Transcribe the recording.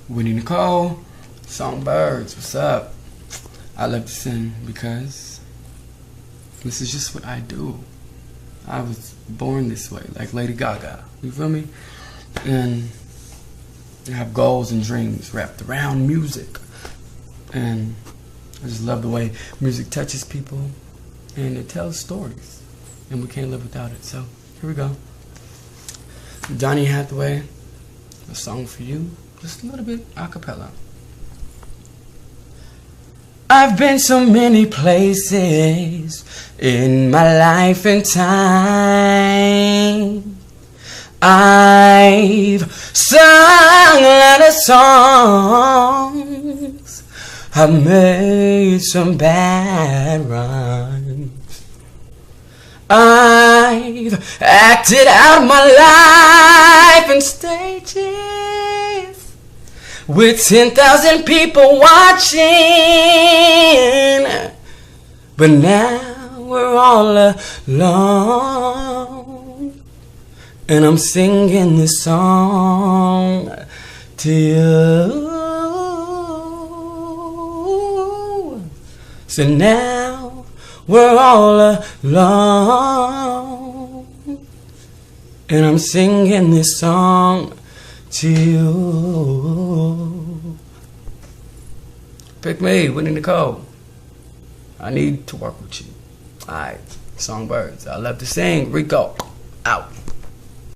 Whitney Nicole, Songbirds, what's up? I love to sing because this is just what I do. I was born this way, like Lady Gaga. You feel me? And I have goals and dreams wrapped around music. And I just love the way music touches people and it tells stories. And we can't live without it. So here we go. Donny Hathaway, a song for you. Just a little bit a cappella. I've been so many places in my life and time. I've sung a lot of songs. I've made some bad rhymes. I've acted out my life in stages with 10,000 people watching. But now we're all alone, and I'm singing this song to you. So now we're all alone, and I'm singing this song to you. Pick me, Whitney Nicole. I need to work with you. Alright, Songbirds. I love to sing. Rico, out.